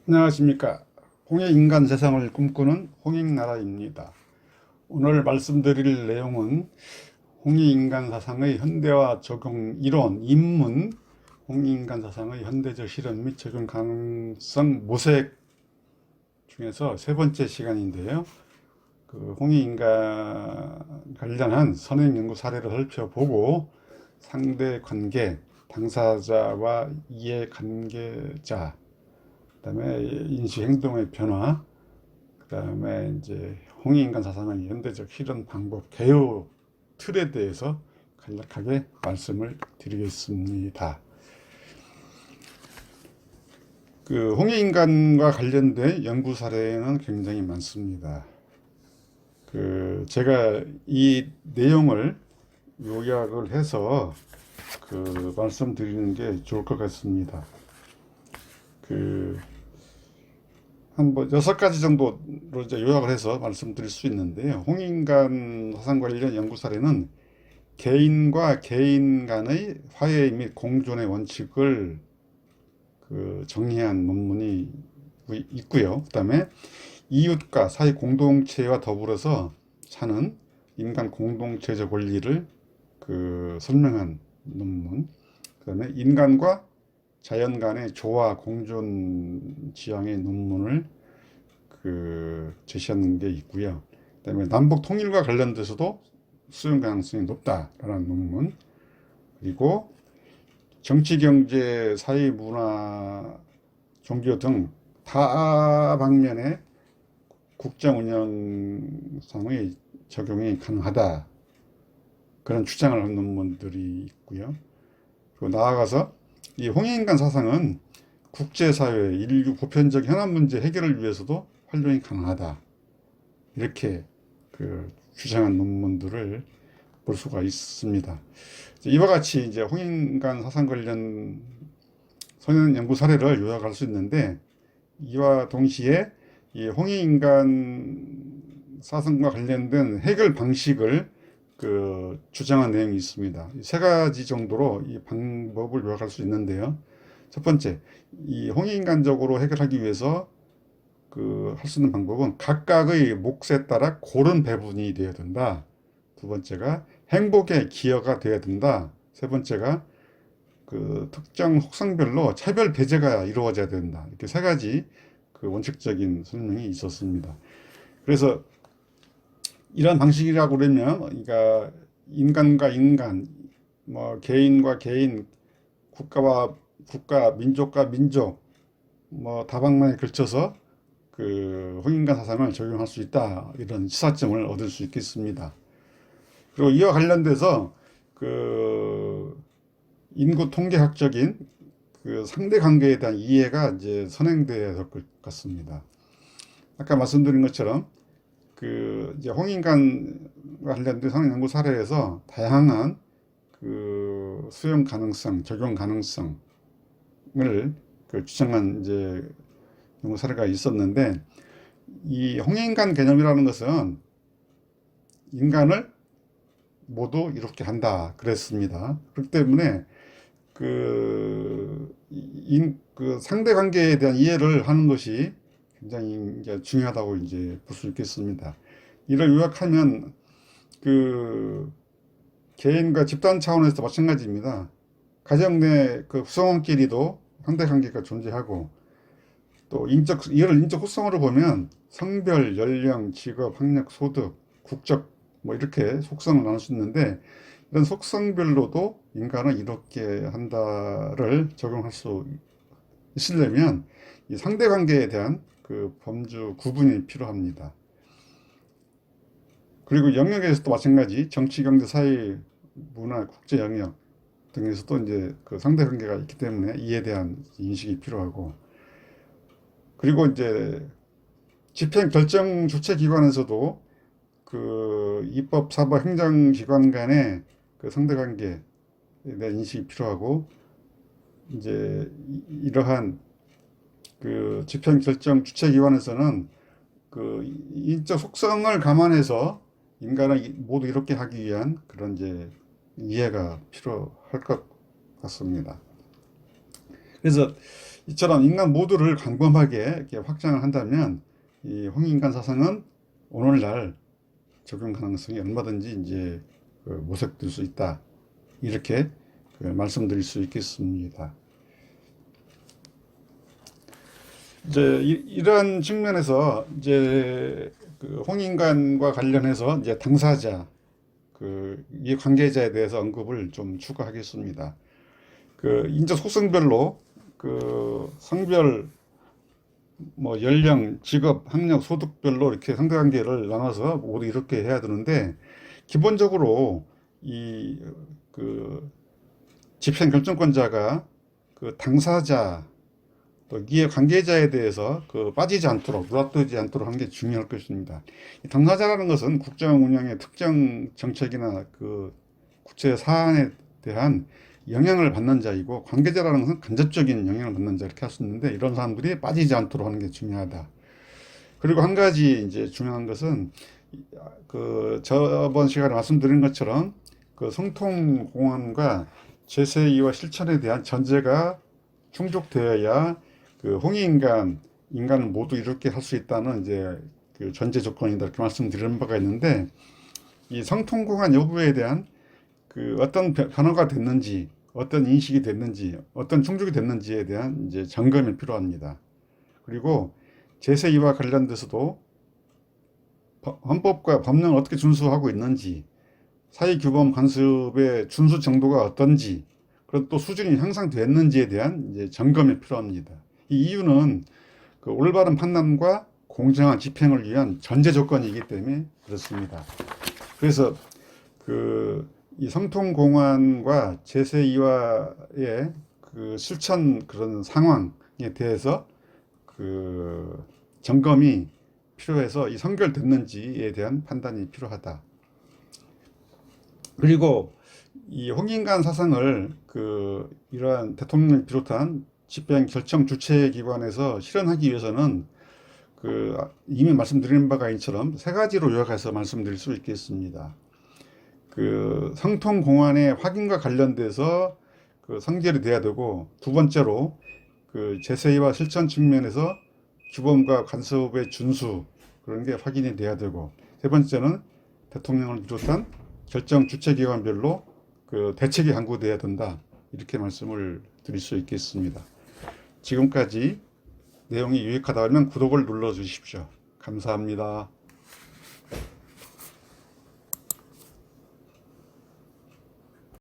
안녕하십니까. 홍익인간 세상을 꿈꾸는 홍익나라입니다. 오늘 말씀드릴 내용은 홍익인간 사상의 현대화 적용 이론 입문, 홍익인간 사상의 현대적 실현 및 적용 가능성 모색 중에서 세 번째 시간인데요. 홍익인간 관련한 선행 연구 사례를 살펴보고 상대 관계, 당사자와 이해관계자, 그다음에 인식 행동의 변화, 그다음에 이제 홍익인간 사상의 현대적 실현 방법 개요 틀에 대해서 간략하게 말씀을 드리겠습니다. 홍익인간과 관련된 연구 사례는 굉장히 많습니다. 제가 이 내용을 요약을 해서 말씀드리는 게 좋을 것 같습니다. 한 6가지 정도로 이제 요약을 해서 말씀드릴 수 있는데요. 홍익인간 사상 관련 연구 사례는 개인과 개인 간의 화해 및 공존의 원칙을 정의한 논문이 있고요. 그다음에 이웃과 사회 공동체와 더불어서 사는 인간 공동체적 원리를 설명한 논문. 그다음에 인간과 자연 간의 조화 공존 지향의 논문을 제시하는 게 있고요. 그다음에 남북 통일과 관련돼서도 수용 가능성이 높다라는 논문, 그리고 정치, 경제, 사회, 문화, 종교 등 다방면의 국정 운영상의 적용이 가능하다, 그런 주장을 한 논문들이 있고요. 그리고 나아가서 이 홍익인간 사상은 국제사회, 인류 보편적 현안 문제 해결을 위해서도 활용이 가능하다, 이렇게 주장한 논문들을 볼 수가 있습니다. 이와 같이 이제 홍익인간 사상 관련 선행 연구 사례를 요약할 수 있는데, 이와 동시에 이 홍익인간 사상과 관련된 해결 방식을 주장한 내용이 있습니다. 3가지 정도로 이 방법을 요약할 수 있는데요. 첫 번째, 이 홍익인간적으로 해결하기 위해서 할 수 있는 방법은 각각의 몫에 따라 고른 배분이 되어야 된다. 두 번째가 행복의 기여가 되어야 된다. 세 번째가 특정 속성별로 차별 배제가 이루어져야 된다. 이렇게 3가지 원칙적인 설명이 있었습니다. 그래서 이런 방식이라고 그러면, 그러니까 인간과 인간, 개인과 개인, 국가와 국가, 민족과 민족, 다방면에 걸쳐서 홍익인간 사상을 적용할 수 있다, 이런 시사점을 얻을 수 있겠습니다. 그리고 이와 관련돼서 인구 통계학적인 상대 관계에 대한 이해가 이제 선행돼야 될 것 같습니다. 아까 말씀드린 것처럼 이제 홍익인간과 관련된 선행 연구 사례에서 다양한 수용 가능성, 적용 가능성을 주장한 이제 연구 사례가 있었는데, 이 홍익인간 개념이라는 것은 인간을 모두 이롭게 한다 그랬습니다. 그렇기 때문에 상대 관계에 대한 이해를 하는 것이 굉장히 이제 중요하다고 이제 볼 수 있겠습니다. 이를 요약하면 개인과 집단 차원에서 마찬가지입니다. 가정 내 구성원끼리도 상대 관계가 존재하고, 또 이를 인적 속성으로 보면 성별, 연령, 직업, 학력, 소득, 국적, 이렇게 속성을 나눌 수 있는데, 이런 속성별로도 인간을 이롭게 한다를 적용할 수 있으려면 이 상대관계에 대한 범주 구분이 필요합니다. 그리고 영역에서도 마찬가지, 정치, 경제, 사회, 문화, 국제 영역 등에서도 이제 상대관계가 있기 때문에 이에 대한 인식이 필요하고, 그리고 이제 집행 결정 주체 기관에서도 입법, 사법, 행정 기관 간의 상대관계에 대한 인식이 필요하고, 이제 이러한 집행 결정 주체 기관에서는 인적 속성을 감안해서 인간을 모두 이롭게 하기 위한 그런 이제 이해가 필요할 것 같습니다. 그래서 이처럼 인간 모두를 광범하게 이렇게 확장을 한다면 이 홍익인간 사상은 오늘날 적용 가능성이 얼마든지 이제 모색될 수 있다. 이렇게 말씀드릴 수 있겠습니다. 이제 이런 측면에서 이제 홍익인간과 관련해서 이제 당사자, 이 관계자에 대해서 언급을 좀 추가하겠습니다. 인적 속성별로 성별, 뭐 연령, 직업, 학력, 소득별로 이렇게 상대관계를 나눠서 모두 이렇게 해야 되는데, 기본적으로 집행 결정권자가 당사자 또 이해 관계자에 대해서 빠지지 않도록, 누락되지 않도록 하는 게 중요할 것입니다. 당사자라는 것은 국정 운영의 특정 정책이나 구체 사안에 대한 영향을 받는 자이고, 관계자라는 것은 간접적인 영향을 받는 자, 이렇게 할 수 있는데, 이런 사람들이 빠지지 않도록 하는 게 중요하다. 그리고 한 가지 이제 중요한 것은 저번 시간에 말씀드린 것처럼 성통공헌과 제세이와 실천에 대한 전제가 충족되어야 인간을 모두 이렇게 할 수 있다는 이제 전제 조건이다, 이렇게 말씀드리는 바가 있는데, 이 성통공헌 여부에 대한 어떤 변화가 됐는지, 어떤 인식이 됐는지, 어떤 충족이 됐는지에 대한 이제 점검이 필요합니다. 그리고 제세이와 관련돼서도 헌법과 법령을 어떻게 준수하고 있는지, 사회규범 간섭의 준수 정도가 어떤지, 그리고 또 수준이 향상됐는지에 대한 이제 점검이 필요합니다. 이 이유는 올바른 판단과 공정한 집행을 위한 전제 조건이기 때문에 그렇습니다. 그래서 이 성통공헌과 제세이와의 실천 그런 상황에 대해서 점검이 필요해서 이 선결됐는지에 대한 판단이 필요하다. 그리고 이 홍익인간 사상을 이러한 대통령을 비롯한 집행 결정 주체 기관에서 실현하기 위해서는 이미 말씀드린 바가 이처럼 세 가지로 요약해서 말씀드릴 수 있겠습니다. 성통공헌의 확인과 관련돼서 성결이 돼야 되고, 두 번째로 제세이와 실천 측면에서 규범과 간섭의 준수, 그런 게 확인이 돼야 되고, 세 번째는 대통령을 비롯한 결정 주체기관별로 대책이 강구돼야 된다, 이렇게 말씀을 드릴 수 있겠습니다. 지금까지 내용이 유익하다면 구독을 눌러 주십시오. 감사합니다.